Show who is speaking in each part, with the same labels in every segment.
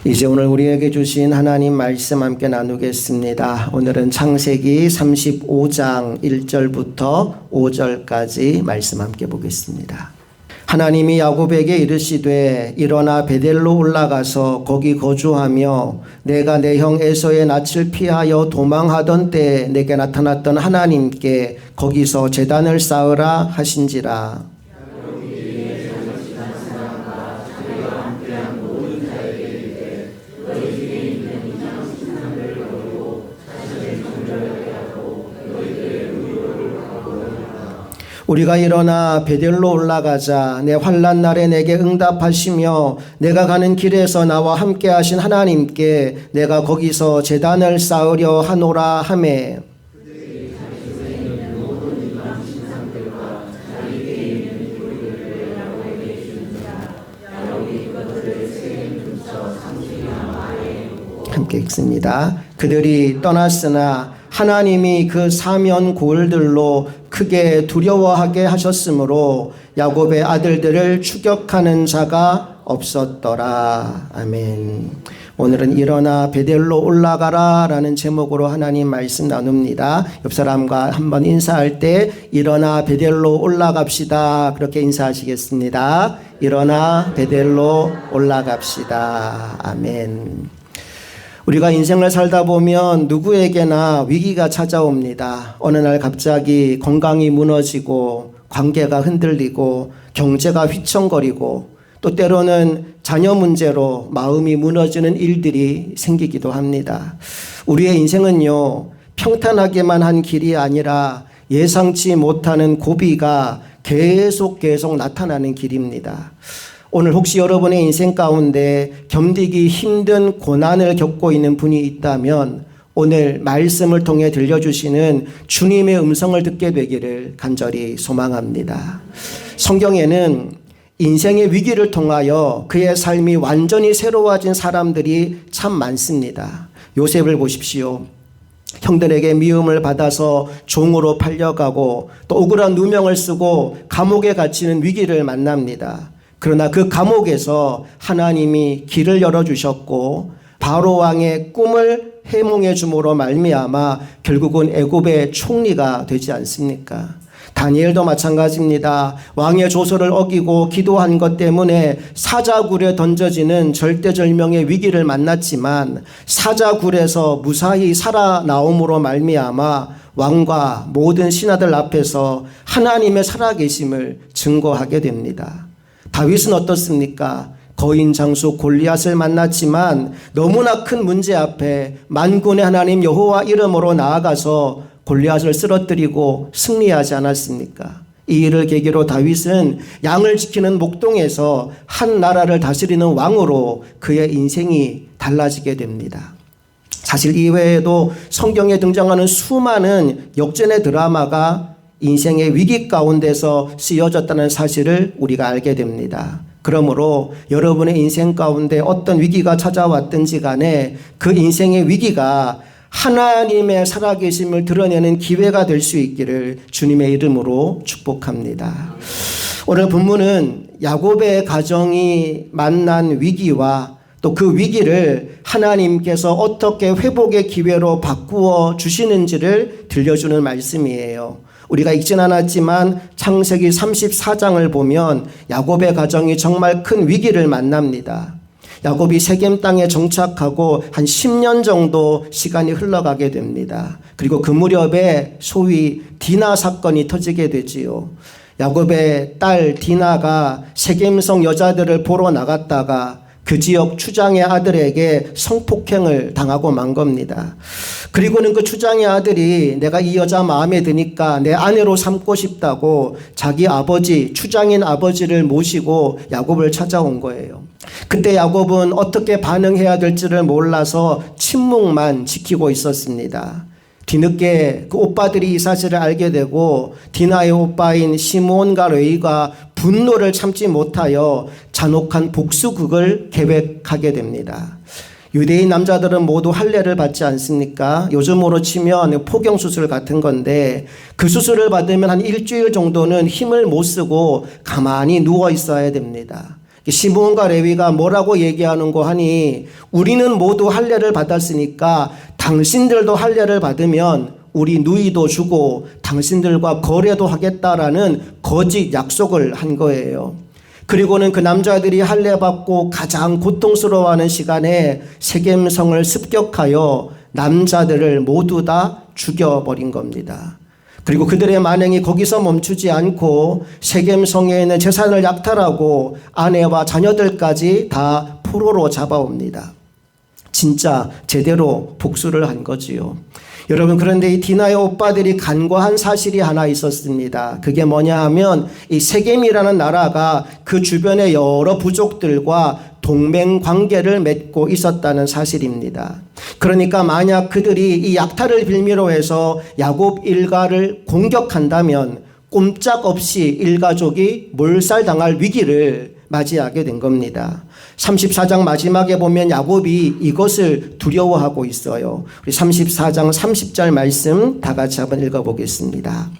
Speaker 1: 이제 오늘 우리에게 주신 하나님 말씀 함께 나누겠습니다. 오늘은 창세기 35장 1절부터 5절까지 말씀 함께 보겠습니다. 하나님이 야곱에게 이르시되 일어나 베델로 올라가서 거기 거주하며 내가 내 형 에서의 낯을 피하여 도망하던 때에 내게 나타났던 하나님께 거기서 제단을 쌓으라 하신지라. 우리가 일어나 베델로 올라가자. 내 환난 날에 내게 응답하시며 내가 가는 길에서 나와 함께 하신 하나님께 내가 거기서 제단을 쌓으려 하노라 하매. 함께 읽습니다. 그들이 떠났으나 하나님이 그 사면 고을들로 크게 두려워하게 하셨으므로 야곱의 아들들을 추격하는 자가 없었더라. 아멘. 오늘은 일어나 베델로 올라가라 라는 제목으로 하나님 말씀 나눕니다. 옆 사람과 한번 인사할 때 일어나 베델로 올라갑시다 그렇게 인사하시겠습니다. 일어나 베델로 올라갑시다. 아멘. 우리가 인생을 살다 보면 누구에게나 위기가 찾아옵니다. 어느 날 갑자기 건강이 무너지고 관계가 흔들리고 경제가 휘청거리고 또 때로는 자녀 문제로 마음이 무너지는 일들이 생기기도 합니다. 우리의 인생은요, 평탄하게만 한 길이 아니라 예상치 못하는 고비가 계속 나타나는 길입니다. 오늘 혹시 여러분의 인생 가운데 견디기 힘든 고난을 겪고 있는 분이 있다면 오늘 말씀을 통해 들려주시는 주님의 음성을 듣게 되기를 간절히 소망합니다. 성경에는 인생의 위기를 통하여 그의 삶이 완전히 새로워진 사람들이 참 많습니다. 요셉을 보십시오. 형들에게 미움을 받아서 종으로 팔려가고 또 억울한 누명을 쓰고 감옥에 갇히는 위기를 만납니다. 그러나 그 감옥에서 하나님이 길을 열어주셨고 바로 왕의 꿈을 해몽해 줌으로 말미암아 결국은 애굽의 총리가 되지 않습니까? 다니엘도 마찬가지입니다. 왕의 조서를 어기고 기도한 것 때문에 사자굴에 던져지는 절대절명의 위기를 만났지만 사자굴에서 무사히 살아나옴으로 말미암아 왕과 모든 신하들 앞에서 하나님의 살아계심을 증거하게 됩니다. 다윗은 어떻습니까? 거인 장수 골리앗을 만났지만 너무나 큰 문제 앞에 만군의 하나님 여호와 이름으로 나아가서 골리앗을 쓰러뜨리고 승리하지 않았습니까? 이 일을 계기로 다윗은 양을 지키는 목동에서 한 나라를 다스리는 왕으로 그의 인생이 달라지게 됩니다. 사실 이외에도 성경에 등장하는 수많은 역전의 드라마가 인생의 위기 가운데서 쓰여졌다는 사실을 우리가 알게 됩니다. 그러므로 여러분의 인생 가운데 어떤 위기가 찾아왔든지 간에 그 인생의 위기가 하나님의 살아계심을 드러내는 기회가 될 수 있기를 주님의 이름으로 축복합니다. 오늘 본문은 야곱의 가정이 만난 위기와 또 그 위기를 하나님께서 어떻게 회복의 기회로 바꾸어 주시는지를 들려주는 말씀이에요. 우리가 읽진 않았지만 창세기 34장을 보면 야곱의 가정이 정말 큰 위기를 만납니다. 야곱이 세겜 땅에 정착하고 한 10년 정도 시간이 흘러가게 됩니다. 그리고 그 무렵에 소위 디나 사건이 터지게 되지요. 야곱의 딸 디나가 세겜성 여자들을 보러 나갔다가 그 지역 추장의 아들에게 성폭행을 당하고 만 겁니다. 그리고는 그 추장의 아들이 내가 이 여자 마음에 드니까 내 아내로 삼고 싶다고 자기 아버지, 추장인 아버지를 모시고 야곱을 찾아온 거예요. 그때 야곱은 어떻게 반응해야 될지를 몰라서 침묵만 지키고 있었습니다. 뒤늦게 그 오빠들이 이 사실을 알게 되고 디나의 오빠인 시몬과 레위가 분노를 참지 못하여 잔혹한 복수극을 계획하게 됩니다. 유대인 남자들은 모두 할례를 받지 않습니까? 요즘으로 치면 포경수술 같은 건데 그 수술을 받으면 한 일주일 정도는 힘을 못 쓰고 가만히 누워 있어야 됩니다. 시므온과 레위가 뭐라고 얘기하는고 하니 우리는 모두 할례를 받았으니까 당신들도 할례를 받으면 우리 누이도 주고 당신들과 거래도 하겠다라는 거짓 약속을 한 거예요. 그리고는 그 남자들이 할례 받고 가장 고통스러워하는 시간에 세겜성을 습격하여 남자들을 모두 다 죽여버린 겁니다. 그리고 그들의 만행이 거기서 멈추지 않고 세겜성에 있는 재산을 약탈하고 아내와 자녀들까지 다 포로로 잡아옵니다. 진짜 제대로 복수를 한 거지요. 여러분, 그런데 이 디나의 오빠들이 간과한 사실이 하나 있었습니다. 그게 뭐냐 하면 이 세겜이라는 나라가 그 주변의 여러 부족들과 동맹 관계를 맺고 있었다는 사실입니다. 그러니까 만약 그들이 이 약탈을 빌미로 해서 야곱 일가를 공격한다면 꼼짝없이 일가족이 몰살당할 위기를 맞이하게 된 겁니다. 34장 마지막에 보면 야곱이 이것을 두려워하고 있어요. 우리 34장 30절 말씀 다 같이 한번 읽어보겠습니다.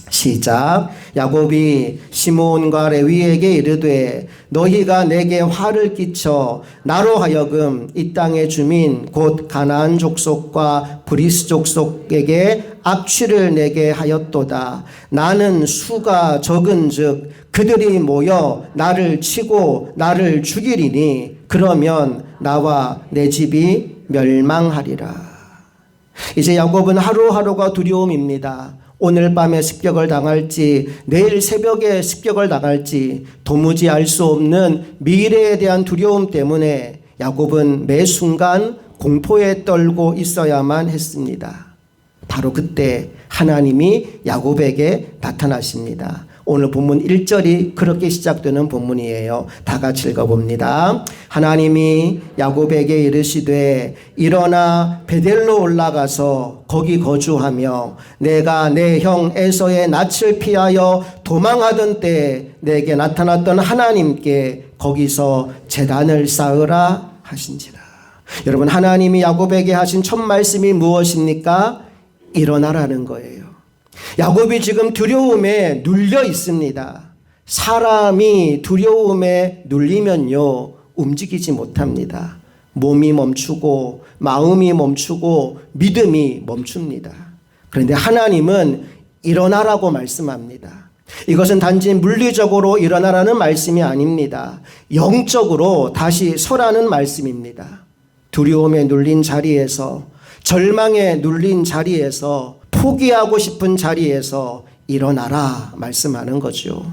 Speaker 1: 시작. 야곱이 시므온과 레위에게 이르되 너희가 내게 화를 끼쳐 나로 하여금 이 땅의 주민 곧 가나안 족속과 브리스 족속에게 악취를 내게 하였도다. 나는 수가 적은즉 그들이 모여 나를 치고 나를 죽이리니 그러면 나와 내 집이 멸망하리라. 이제 야곱은 하루하루가 두려움입니다. 오늘 밤에 습격을 당할지 내일 새벽에 습격을 당할지 도무지 알 수 없는 미래에 대한 두려움 때문에 야곱은 매 순간 공포에 떨고 있어야만 했습니다. 바로 그때 하나님이 야곱에게 나타나십니다. 오늘 본문 1절이 그렇게 시작되는 본문이에요. 다 같이 읽어봅니다. 하나님이 야곱에게 이르시되 일어나 베델로 올라가서 거기 거주하며 내가 내 형 에서의 낯을 피하여 도망하던 때에 내게 나타났던 하나님께 거기서 제단을 쌓으라 하신지라. 여러분, 하나님이 야곱에게 하신 첫 말씀이 무엇입니까? 일어나라는 거예요. 야곱이 지금 두려움에 눌려 있습니다. 사람이 두려움에 눌리면요, 움직이지 못합니다. 몸이 멈추고 마음이 멈추고 믿음이 멈춥니다. 그런데 하나님은 일어나라고 말씀합니다. 이것은 단지 물리적으로 일어나라는 말씀이 아닙니다. 영적으로 다시 서라는 말씀입니다. 두려움에 눌린 자리에서, 절망에 눌린 자리에서, 포기하고 싶은 자리에서 일어나라 말씀하는 거죠.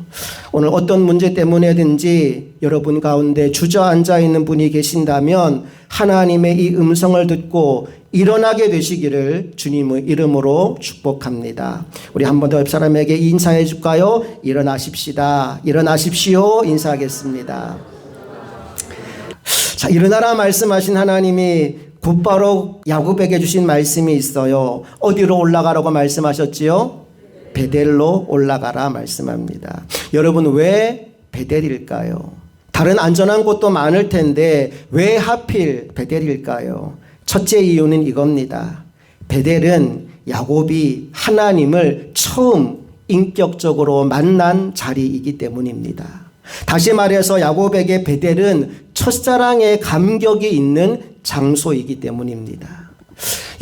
Speaker 1: 오늘 어떤 문제 때문에든지 여러분 가운데 주저앉아 있는 분이 계신다면 하나님의 이 음성을 듣고 일어나게 되시기를 주님의 이름으로 축복합니다. 우리 한 번 더 옆 사람에게 인사해 줄까요? 일어나십시다. 일어나십시오. 인사하겠습니다. 자, 일어나라 말씀하신 하나님이 곧바로 야곱에게 주신 말씀이 있어요. 어디로 올라가라고 말씀하셨지요? 베델로 올라가라 말씀합니다. 여러분, 왜 베델일까요? 다른 안전한 곳도 많을 텐데 왜 하필 베델일까요? 첫째 이유는 이겁니다. 베델은 야곱이 하나님을 처음 인격적으로 만난 자리이기 때문입니다. 다시 말해서 야곱에게 베델은 첫사랑의 감격이 있는 장소이기 때문입니다.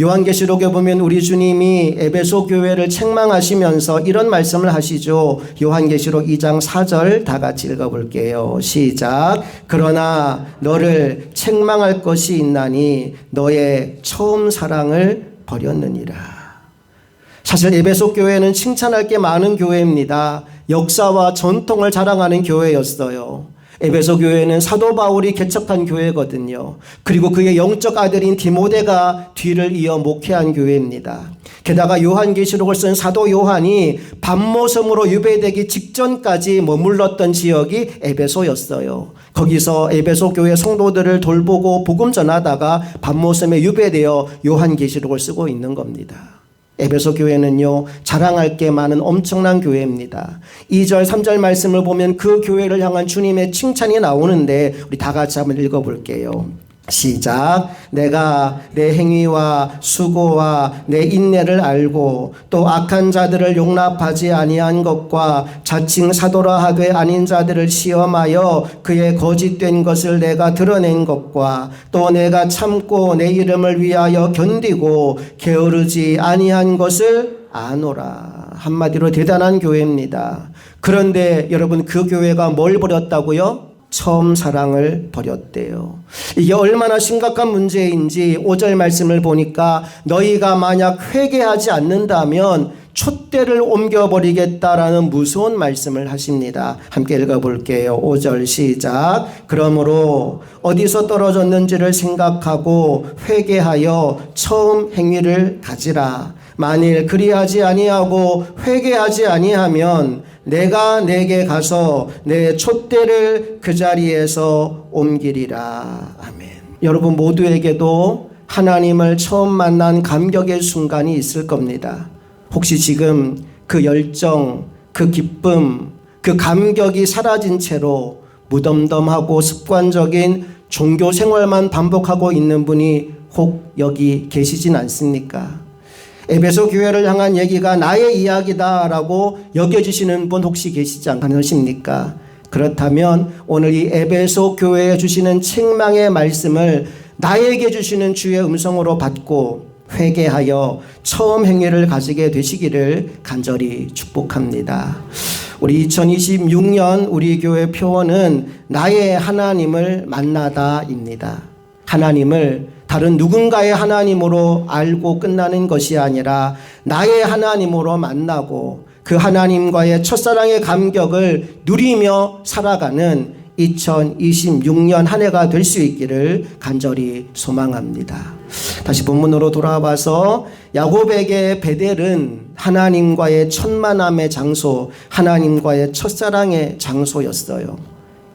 Speaker 1: 요한계시록에 보면 우리 주님이 에베소 교회를 책망하시면서 이런 말씀을 하시죠. 요한계시록 2장 4절 다 같이 읽어볼게요. 시작. 그러나 너를 책망할 것이 있나니 너의 처음 사랑을 버렸느니라. 사실 에베소 교회는 칭찬할 게 많은 교회입니다. 역사와 전통을 자랑하는 교회였어요. 에베소 교회는 사도 바울이 개척한 교회거든요. 그리고 그의 영적 아들인 디모데가 뒤를 이어 목회한 교회입니다. 게다가 요한계시록을 쓴 사도 요한이 밤모섬으로 유배되기 직전까지 머물렀던 지역이 에베소였어요. 거기서 에베소 교회 성도들을 돌보고 복음 전하다가 밤모섬에 유배되어 요한계시록을 쓰고 있는 겁니다. 에베소 교회는요, 자랑할 게 많은 엄청난 교회입니다. 2절 3절 말씀을 보면 그 교회를 향한 주님의 칭찬이 나오는데 우리 다 같이 한번 읽어볼게요. 시작. 내가 내 행위와 수고와 내 인내를 알고 또 악한 자들을 용납하지 아니한 것과 자칭 사도라 하되 아닌 자들을 시험하여 그의 거짓된 것을 내가 드러낸 것과 또 내가 참고 내 이름을 위하여 견디고 게으르지 아니한 것을 아노라. 한마디로 대단한 교회입니다. 그런데 여러분, 그 교회가 뭘 버렸다고요? 처음 사랑을 버렸대요. 이게 얼마나 심각한 문제인지 5절 말씀을 보니까 너희가 만약 회개하지 않는다면 촛대를 옮겨버리겠다라는 무서운 말씀을 하십니다. 함께 읽어볼게요. 5절 시작. 그러므로 어디서 떨어졌는지를 생각하고 회개하여 처음 행위를 가지라. 만일 그리하지 아니하고 회개하지 아니하면 내가 내게 가서 내 촛대를 그 자리에서 옮기리라. 아멘. 여러분 모두에게도 하나님을 처음 만난 감격의 순간이 있을 겁니다. 혹시 지금 그 열정, 그 기쁨, 그 감격이 사라진 채로 무덤덤하고 습관적인 종교 생활만 반복하고 있는 분이 혹 여기 계시진 않습니까? 에베소 교회를 향한 얘기가 나의 이야기다라고 여겨지시는 분 혹시 계시지 않으십니까? 그렇다면 오늘 이 에베소 교회에 주시는 책망의 말씀을 나에게 주시는 주의 음성으로 받고 회개하여 처음 행위를 가지게 되시기를 간절히 축복합니다. 우리 2026년 우리 교회 표어는 나의 하나님을 만나다입니다. 하나님을 다른 누군가의 하나님으로 알고 끝나는 것이 아니라 나의 하나님으로 만나고 그 하나님과의 첫사랑의 감격을 누리며 살아가는 2026년 한 해가 될 수 있기를 간절히 소망합니다. 다시 본문으로 돌아와서 야곱에게 베델은 하나님과의 첫 만남의 장소, 하나님과의 첫사랑의 장소였어요.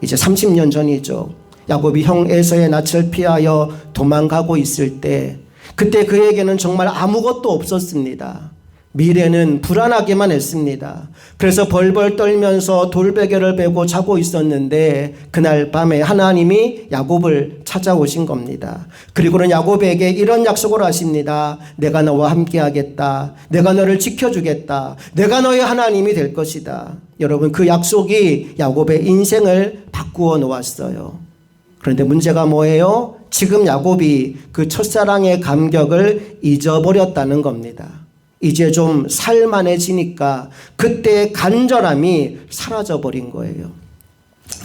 Speaker 1: 이제 30년 전이죠. 야곱이 형 에서의 낯을 피하여 도망가고 있을 때 그때 그에게는 정말 아무것도 없었습니다. 미래는 불안하기만 했습니다. 그래서 벌벌 떨면서 돌베개를 베고 자고 있었는데 그날 밤에 하나님이 야곱을 찾아오신 겁니다. 그리고는 야곱에게 이런 약속을 하십니다. 내가 너와 함께 하겠다. 내가 너를 지켜주겠다. 내가 너의 하나님이 될 것이다. 여러분, 그 약속이 야곱의 인생을 바꾸어 놓았어요. 그런데 문제가 뭐예요? 지금 야곱이 그 첫사랑의 감격을 잊어버렸다는 겁니다. 이제 좀 살만해지니까 그때의 간절함이 사라져버린 거예요.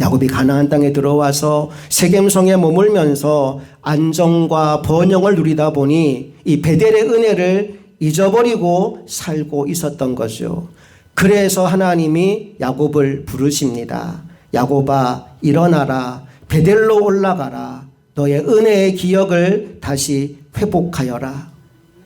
Speaker 1: 야곱이 가나안 땅에 들어와서 세겜성에 머물면서 안정과 번영을 누리다 보니 이 베델의 은혜를 잊어버리고 살고 있었던 거죠. 그래서 하나님이 야곱을 부르십니다. 야곱아, 일어나라. 베델로 올라가라. 너의 은혜의 기억을 다시 회복하여라.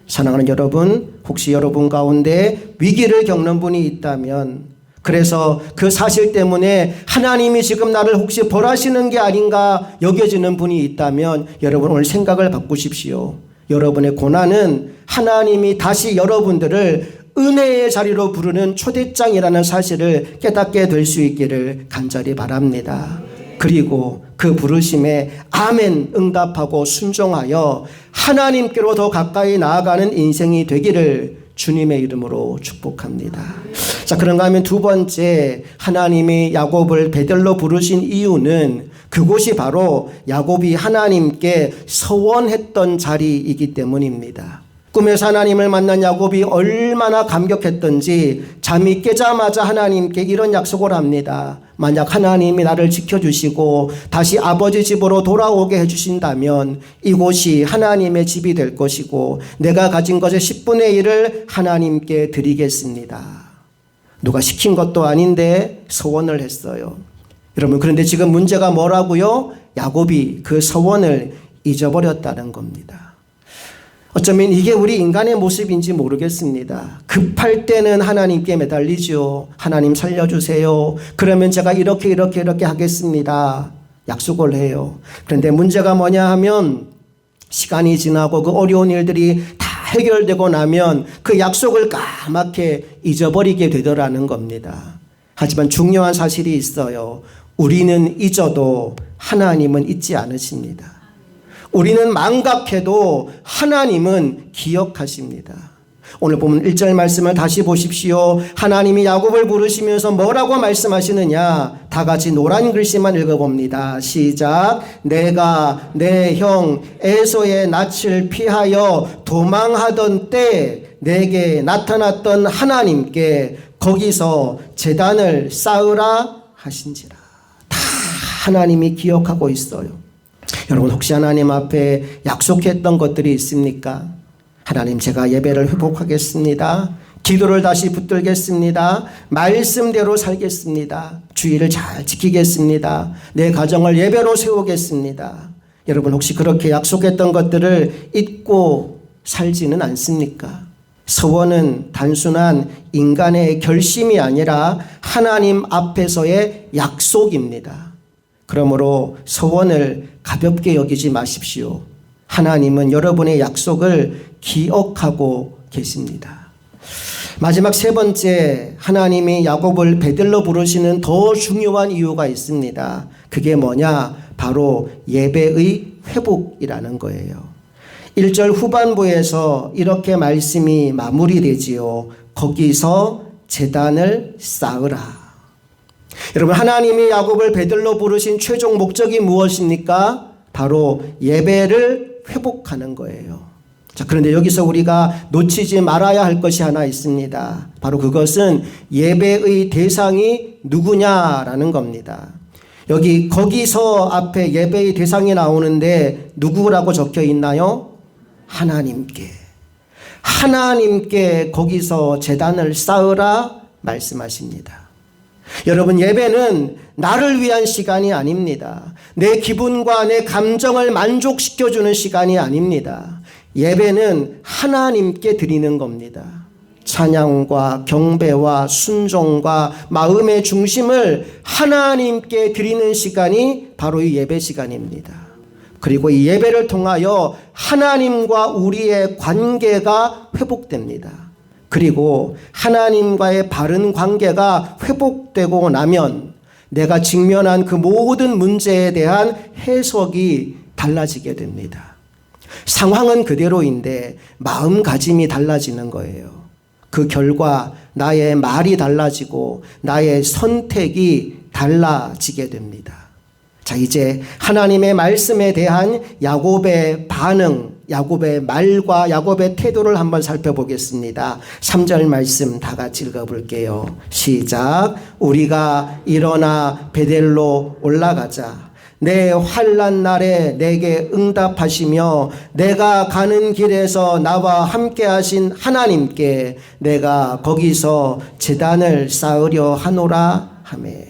Speaker 1: 사랑하는 여러분, 혹시 여러분 가운데 위기를 겪는 분이 있다면, 그래서 그 사실 때문에 하나님이 지금 나를 혹시 벌하시는 게 아닌가 여겨지는 분이 있다면 여러분 오늘 생각을 바꾸십시오. 여러분의 고난은 하나님이 다시 여러분들을 은혜의 자리로 부르는 초대장이라는 사실을 깨닫게 될 수 있기를 간절히 바랍니다. 그리고 그 부르심에 아멘 응답하고 순종하여 하나님께로 더 가까이 나아가는 인생이 되기를 주님의 이름으로 축복합니다. 자, 그런가 하면 두 번째, 하나님이 야곱을 베델로 부르신 이유는 그곳이 바로 야곱이 하나님께 서원했던 자리이기 때문입니다. 꿈에서 하나님을 만난 야곱이 얼마나 감격했던지 잠이 깨자마자 하나님께 이런 약속을 합니다. 만약 하나님이 나를 지켜주시고 다시 아버지 집으로 돌아오게 해주신다면 이곳이 하나님의 집이 될 것이고 내가 가진 것의 10분의 1을 하나님께 드리겠습니다. 누가 시킨 것도 아닌데 서원을 했어요. 여러분, 그런데 지금 문제가 뭐라고요? 야곱이 그 서원을 잊어버렸다는 겁니다. 어쩌면 이게 우리 인간의 모습인지 모르겠습니다. 급할 때는 하나님께 매달리죠. 하나님 살려주세요. 그러면 제가 이렇게 하겠습니다. 약속을 해요. 그런데 문제가 뭐냐 하면 시간이 지나고 그 어려운 일들이 다 해결되고 나면 그 약속을 까맣게 잊어버리게 되더라는 겁니다. 하지만 중요한 사실이 있어요. 우리는 잊어도 하나님은 잊지 않으십니다. 우리는 망각해도 하나님은 기억하십니다. 오늘 보면 1절 말씀을 다시 보십시오. 하나님이 야곱을 부르시면서 뭐라고 말씀하시느냐? 다 같이 노란 글씨만 읽어봅니다. 시작. 내가 내 형 에서의 낯을 피하여 도망하던 때 내게 나타났던 하나님께 거기서 제단을 쌓으라 하신지라. 다 하나님이 기억하고 있어요. 여러분, 혹시 하나님 앞에 약속했던 것들이 있습니까? 하나님, 제가 예배를 회복하겠습니다. 기도를 다시 붙들겠습니다. 말씀대로 살겠습니다. 주의를 잘 지키겠습니다. 내 가정을 예배로 세우겠습니다. 여러분, 혹시 그렇게 약속했던 것들을 잊고 살지는 않습니까? 서원은 단순한 인간의 결심이 아니라 하나님 앞에서의 약속입니다. 그러므로 서원을 가볍게 여기지 마십시오. 하나님은 여러분의 약속을 기억하고 계십니다. 마지막 세 번째, 하나님이 야곱을 베들로 부르시는 더 중요한 이유가 있습니다. 그게 뭐냐? 바로 예배의 회복이라는 거예요. 1절 후반부에서 이렇게 말씀이 마무리되지요. 거기서 제단을 쌓으라. 여러분, 하나님이 야곱을 베들로 부르신 최종 목적이 무엇입니까? 바로 예배를 회복하는 거예요. 자, 그런데 여기서 우리가 놓치지 말아야 할 것이 하나 있습니다. 바로 그것은 예배의 대상이 누구냐라는 겁니다. 거기서 앞에 예배의 대상이 나오는데 누구라고 적혀 있나요? 하나님께. 하나님께 거기서 제단을 쌓으라 말씀하십니다. 여러분, 예배는 나를 위한 시간이 아닙니다. 내 기분과 내 감정을 만족시켜주는 시간이 아닙니다. 예배는 하나님께 드리는 겁니다. 찬양과 경배와 순종과 마음의 중심을 하나님께 드리는 시간이 바로 이 예배 시간입니다. 그리고 이 예배를 통하여 하나님과 우리의 관계가 회복됩니다. 그리고 하나님과의 바른 관계가 회복되고 나면 내가 직면한 그 모든 문제에 대한 해석이 달라지게 됩니다. 상황은 그대로인데 마음가짐이 달라지는 거예요. 그 결과 나의 말이 달라지고 나의 선택이 달라지게 됩니다. 자, 이제 하나님의 말씀에 대한 야곱의 반응, 야곱의 말과 야곱의 태도를 한번 살펴보겠습니다. 3절 말씀 다 같이 읽어볼게요. 시작. 우리가 일어나 베델로 올라가자. 내 환난 날에 내게 응답하시며 내가 가는 길에서 나와 함께 하신 하나님께 내가 거기서 제단을 쌓으려 하노라 하매.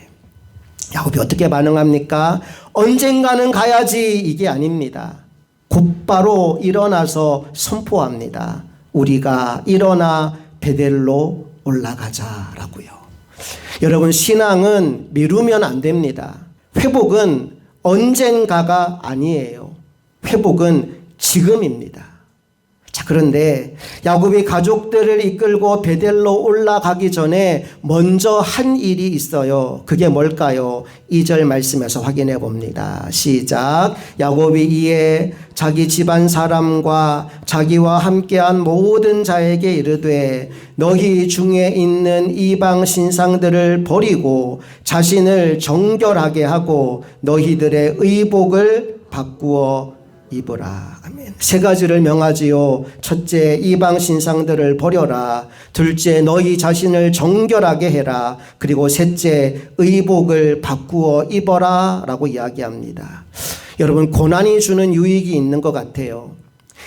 Speaker 1: 야곱이 어떻게 반응합니까? 언젠가는 가야지, 이게 아닙니다. 곧바로 일어나서 선포합니다. 우리가 일어나 베델로 올라가자라고요. 여러분, 신앙은 미루면 안 됩니다. 회복은 언젠가가 아니에요. 회복은 지금입니다. 자, 그런데 야곱이 가족들을 이끌고 베델로 올라가기 전에 먼저 한 일이 있어요. 그게 뭘까요? 2절 말씀에서 확인해 봅니다. 시작. 야곱이 이에 자기 집안 사람과 자기와 함께한 모든 자에게 이르되 너희 중에 있는 이방 신상들을 버리고 자신을 정결하게 하고 너희들의 의복을 바꾸어 입으라. 아멘. 세 가지를 명하지요. 첫째, 이방 신상들을 버려라. 둘째, 너희 자신을 정결하게 해라. 그리고 셋째, 의복을 바꾸어 입어라 라고 이야기합니다. 여러분, 고난이 주는 유익이 있는 것 같아요.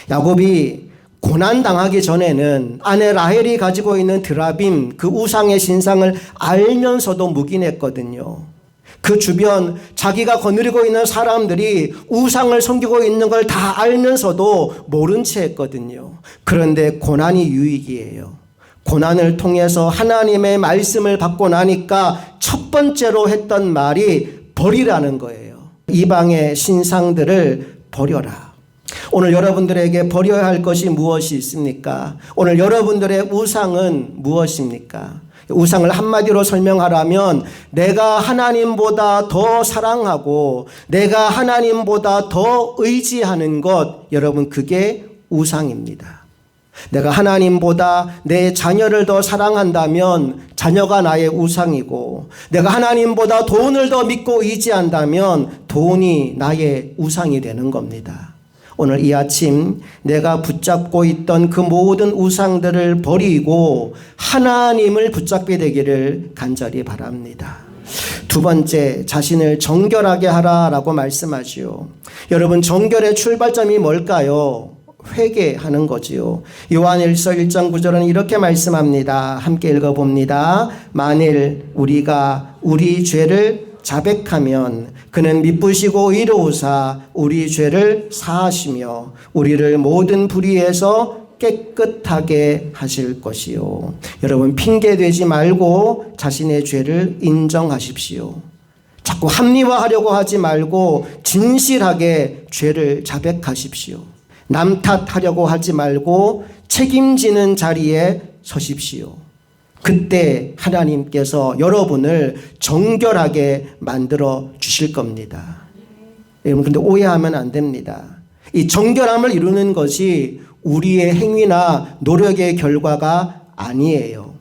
Speaker 1: 야곱이 고난당하기 전에는 아내 라헬이 가지고 있는 드라빔, 그 우상의 신상을 알면서도 묵인했거든요. 그 주변 자기가 거느리고 있는 사람들이 우상을 섬기고 있는 걸 다 알면서도 모른 채 했거든요. 그런데 고난이 유익이에요. 고난을 통해서 하나님의 말씀을 받고 나니까 첫 번째로 했던 말이 버리라는 거예요. 이방의 신상들을 버려라. 오늘 여러분들에게 버려야 할 것이 무엇이 있습니까? 오늘 여러분들의 우상은 무엇입니까? 우상을 한마디로 설명하라면 내가 하나님보다 더 사랑하고 내가 하나님보다 더 의지하는 것, 여러분 그게 우상입니다. 내가 하나님보다 내 자녀를 더 사랑한다면 자녀가 나의 우상이고, 내가 하나님보다 돈을 더 믿고 의지한다면 돈이 나의 우상이 되는 겁니다. 오늘 이 아침 내가 붙잡고 있던 그 모든 우상들을 버리고 하나님을 붙잡게 되기를 간절히 바랍니다. 두 번째, 자신을 정결하게 하라라고 말씀하지요. 여러분, 정결의 출발점이 뭘까요? 회개하는 거지요. 요한 1서 1장 9절은 이렇게 말씀합니다. 함께 읽어봅니다. 만일 우리가 우리 죄를 자백하면 그는 미쁘시고 의로우사 우리 죄를 사하시며 우리를 모든 불의에서 깨끗하게 하실 것이요. 여러분, 핑계대지 말고 자신의 죄를 인정하십시오. 자꾸 합리화하려고 하지 말고 진실하게 죄를 자백하십시오. 남 탓하려고 하지 말고 책임지는 자리에 서십시오. 그때 하나님께서 여러분을 정결하게 만들어 주실 겁니다. 여러분, 근데 오해하면 안 됩니다. 이 정결함을 이루는 것이 우리의 행위나 노력의 결과가 아니에요.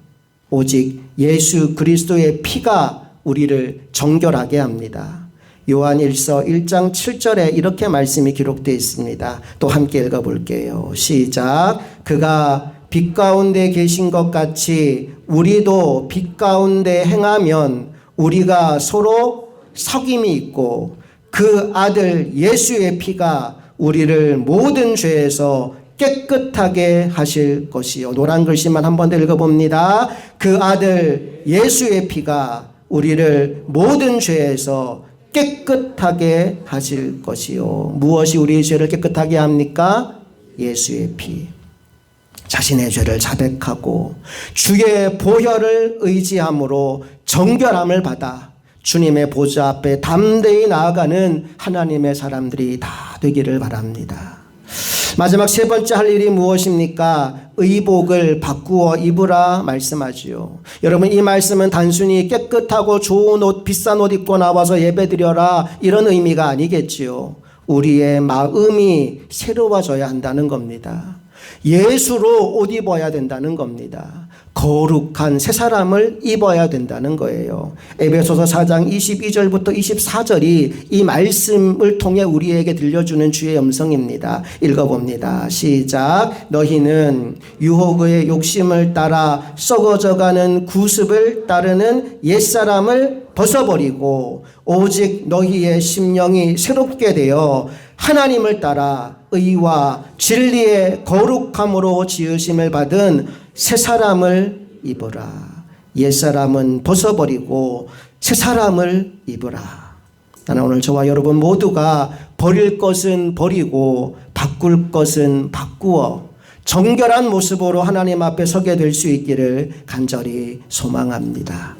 Speaker 1: 오직 예수 그리스도의 피가 우리를 정결하게 합니다. 요한 1서 1장 7절에 이렇게 말씀이 기록되어 있습니다. 또 함께 읽어볼게요. 시작. 그가 빛 가운데 계신 것 같이 우리도 빛 가운데 행하면 우리가 서로 사귐이 있고 그 아들 예수의 피가 우리를 모든 죄에서 깨끗하게 하실 것이요. 노란 글씨만 한 번 더 읽어봅니다. 그 아들 예수의 피가 우리를 모든 죄에서 깨끗하게 하실 것이요. 무엇이 우리의 죄를 깨끗하게 합니까? 예수의 피. 자신의 죄를 자백하고 주의 보혈을 의지함으로 정결함을 받아 주님의 보좌 앞에 담대히 나아가는 하나님의 사람들이 다 되기를 바랍니다. 마지막 세 번째 할 일이 무엇입니까? 의복을 바꾸어 입으라 말씀하지요. 여러분, 이 말씀은 단순히 깨끗하고 좋은 옷, 비싼 옷 입고 나와서 예배드려라 이런 의미가 아니겠지요. 우리의 마음이 새로워져야 한다는 겁니다. 예수로 옷 입어야 된다는 겁니다. 거룩한 새 사람을 입어야 된다는 거예요. 에베소서 4장 22절부터 24절이 이 말씀을 통해 우리에게 들려주는 주의 음성입니다. 읽어봅니다. 시작. 너희는 유혹의 욕심을 따라 썩어져가는 구습을 따르는 옛사람을 벗어버리고 오직 너희의 심령이 새롭게 되어 하나님을 따라 의와 진리의 거룩함으로 지으심을 받은 새 사람을 입으라. 옛사람은 벗어버리고 새 사람을 입으라. 나는 오늘 저와 여러분 모두가 버릴 것은 버리고 바꿀 것은 바꾸어 정결한 모습으로 하나님 앞에 서게 될 수 있기를 간절히 소망합니다.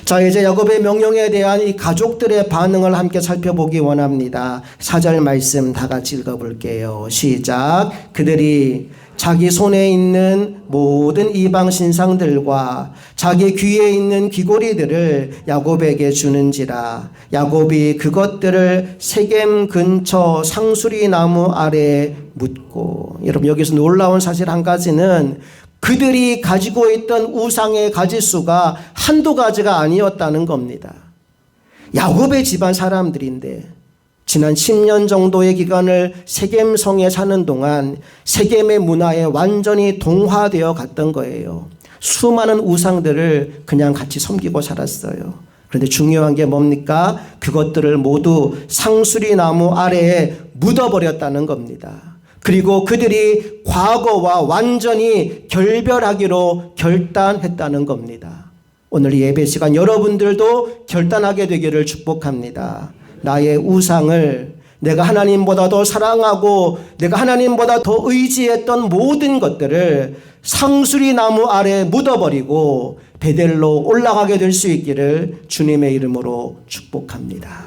Speaker 1: 자, 이제 야곱의 명령에 대한 이 가족들의 반응을 함께 살펴보기 원합니다. 4절 말씀 다 같이 읽어볼게요. 시작. 그들이 자기 손에 있는 모든 이방 신상들과 자기 귀에 있는 귀고리들을 야곱에게 주는지라. 야곱이 그것들을 세겜 근처 상수리 나무 아래에 묻고. 여러분, 여기서 놀라운 사실 한 가지는 그들이 가지고 있던 우상의 가지수가 한두 가지가 아니었다는 겁니다. 야곱의 집안 사람들인데 지난 10년 정도의 기간을 세겜성에 사는 동안 세겜의 문화에 완전히 동화되어 갔던 거예요. 수많은 우상들을 그냥 같이 섬기고 살았어요. 그런데 중요한 게 뭡니까? 그것들을 모두 상수리 나무 아래에 묻어버렸다는 겁니다. 그리고 그들이 과거와 완전히 결별하기로 결단했다는 겁니다. 오늘 이 예배 시간 여러분들도 결단하게 되기를 축복합니다. 나의 우상을, 내가 하나님보다 더 사랑하고 내가 하나님보다 더 의지했던 모든 것들을 상수리 나무 아래에 묻어버리고 베델로 올라가게 될 수 있기를 주님의 이름으로 축복합니다.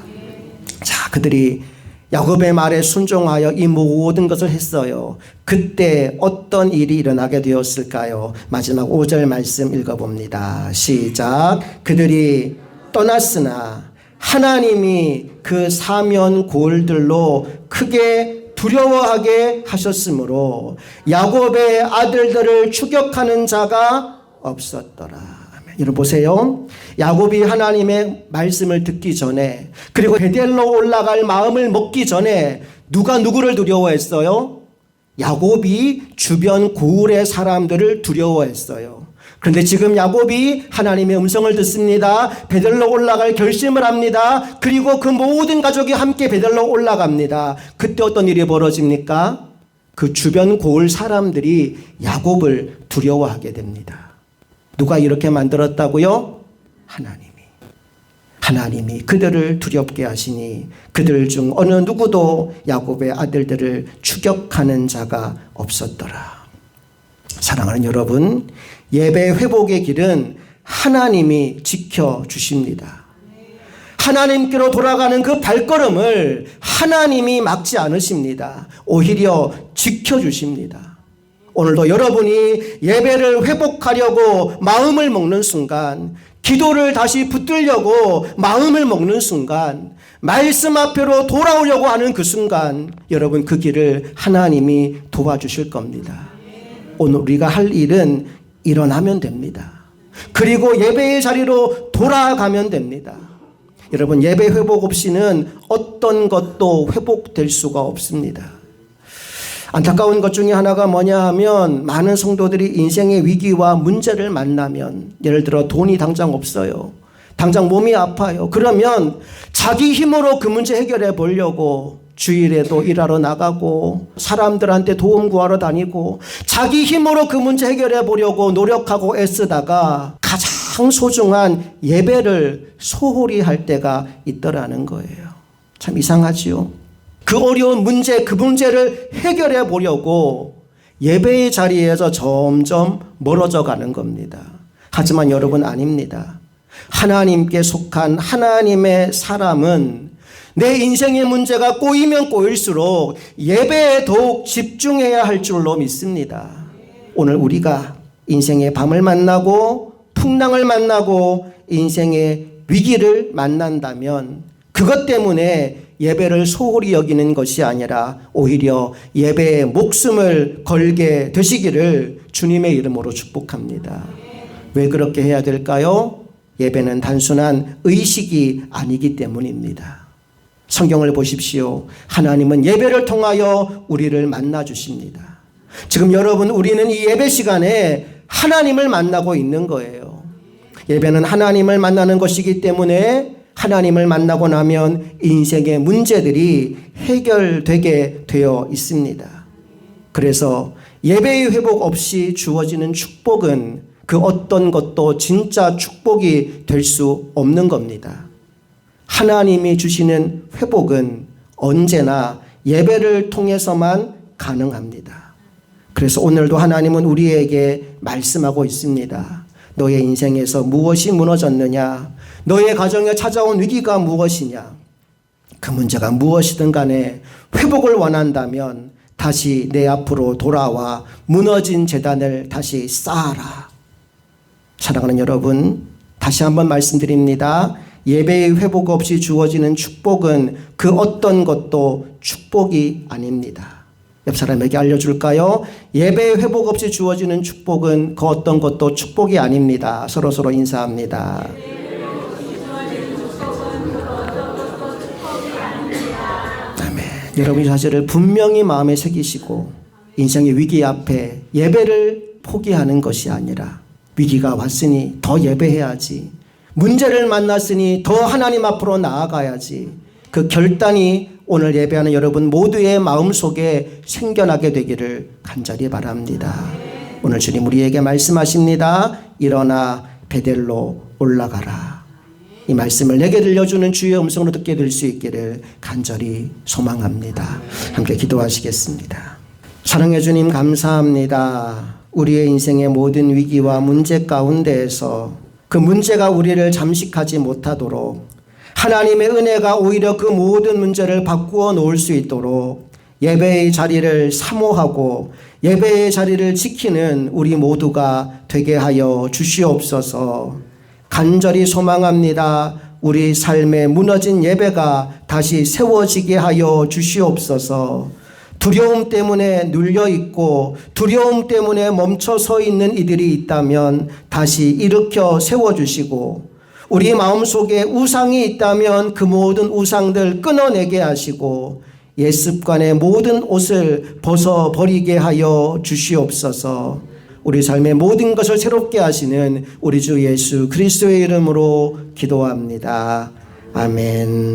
Speaker 1: 자, 그들이 야곱의 말에 순종하여 이 모든 것을 했어요. 그때 어떤 일이 일어나게 되었을까요? 마지막 5절 말씀 읽어봅니다. 시작. 그들이 떠났으나 하나님이 그 사면 고을들로 크게 두려워하게 하셨으므로 야곱의 아들들을 추격하는 자가 없었더라. 여러분 보세요. 야곱이 하나님의 말씀을 듣기 전에, 그리고 베델로 올라갈 마음을 먹기 전에 누가 누구를 두려워했어요? 야곱이 주변 고을의 사람들을 두려워했어요. 그런데 지금 야곱이 하나님의 음성을 듣습니다. 베델로 올라갈 결심을 합니다. 그리고 그 모든 가족이 함께 베델로 올라갑니다. 그때 어떤 일이 벌어집니까? 그 주변 고을 사람들이 야곱을 두려워하게 됩니다. 누가 이렇게 만들었다고요? 하나님이 그들을 두렵게 하시니 그들 중 어느 누구도 야곱의 아들들을 추격하는 자가 없었더라. 사랑하는 여러분, 예배 회복의 길은 하나님이 지켜주십니다. 하나님께로 돌아가는 그 발걸음을 하나님이 막지 않으십니다. 오히려 지켜주십니다. 오늘도 여러분이 예배를 회복하려고 마음을 먹는 순간, 기도를 다시 붙들려고 마음을 먹는 순간, 말씀 앞으로 돌아오려고 하는 그 순간, 여러분 그 길을 하나님이 도와주실 겁니다. 오늘 우리가 할 일은 일어나면 됩니다. 그리고 예배의 자리로 돌아가면 됩니다. 여러분, 예배 회복 없이는 어떤 것도 회복될 수가 없습니다. 안타까운 것 중에 하나가 뭐냐 하면, 많은 성도들이 인생의 위기와 문제를 만나면, 예를 들어 돈이 당장 없어요. 당장 몸이 아파요. 그러면 자기 힘으로 그 문제 해결해 보려고 주일에도 일하러 나가고 사람들한테 도움 구하러 다니고 자기 힘으로 그 문제 해결해 보려고 노력하고 애쓰다가 가장 소중한 예배를 소홀히 할 때가 있더라는 거예요. 참 이상하지요. 그 어려운 문제, 그 문제를 해결해 보려고 예배의 자리에서 점점 멀어져 가는 겁니다. 하지만 여러분, 아닙니다. 하나님께 속한 하나님의 사람은 내 인생의 문제가 꼬이면 꼬일수록 예배에 더욱 집중해야 할 줄로 믿습니다. 오늘 우리가 인생의 밤을 만나고 풍랑을 만나고 인생의 위기를 만난다면 그것 때문에 예배를 소홀히 여기는 것이 아니라 오히려 예배에 목숨을 걸게 되시기를 주님의 이름으로 축복합니다. 왜 그렇게 해야 될까요? 예배는 단순한 의식이 아니기 때문입니다. 성경을 보십시오. 하나님은 예배를 통하여 우리를 만나 주십니다. 지금 여러분, 우리는 이 예배 시간에 하나님을 만나고 있는 거예요. 예배는 하나님을 만나는 것이기 때문에 하나님을 만나고 나면 인생의 문제들이 해결되게 되어 있습니다. 그래서 예배의 회복 없이 주어지는 축복은 그 어떤 것도 진짜 축복이 될 수 없는 겁니다. 하나님이 주시는 회복은 언제나 예배를 통해서만 가능합니다. 그래서 오늘도 하나님은 우리에게 말씀하고 있습니다. 너의 인생에서 무엇이 무너졌느냐? 너의 가정에 찾아온 위기가 무엇이냐? 그 문제가 무엇이든 간에 회복을 원한다면 다시 내 앞으로 돌아와 무너진 제단을 다시 쌓아라. 사랑하는 여러분, 다시 한번 말씀드립니다. 예배의 회복 없이 주어지는 축복은 그 어떤 것도 축복이 아닙니다. 옆 사람에게 알려줄까요? 예배의 회복 없이 주어지는 축복은 그 어떤 것도 축복이 아닙니다. 서로 인사합니다. 아멘. 여러분 이 사실을 분명히 마음에 새기시고 인생의 위기 앞에 예배를 포기하는 것이 아니라 위기가 왔으니 더 예배해야지, 문제를 만났으니 더 하나님 앞으로 나아가야지, 그 결단이 오늘 예배하는 여러분 모두의 마음속에 생겨나게 되기를 간절히 바랍니다. 오늘 주님 우리에게 말씀하십니다. 일어나 베델로 올라가라. 이 말씀을 내게 들려주는 주의 음성으로 듣게 될 수 있기를 간절히 소망합니다. 함께 기도하시겠습니다. 사랑해 주님, 감사합니다. 우리의 인생의 모든 위기와 문제 가운데에서 그 문제가 우리를 잠식하지 못하도록 하나님의 은혜가 오히려 그 모든 문제를 바꾸어 놓을 수 있도록 예배의 자리를 사모하고 예배의 자리를 지키는 우리 모두가 되게 하여 주시옵소서. 간절히 소망합니다. 우리 삶의 무너진 예배가 다시 세워지게 하여 주시옵소서. 두려움 때문에 눌려있고 두려움 때문에 멈춰서 있는 이들이 있다면 다시 일으켜 세워주시고, 우리 마음속에 우상이 있다면 그 모든 우상들 끊어내게 하시고 옛 습관의 모든 옷을 벗어버리게 하여 주시옵소서. 우리 삶의 모든 것을 새롭게 하시는 우리 주 예수 그리스도의 이름으로 기도합니다. 아멘.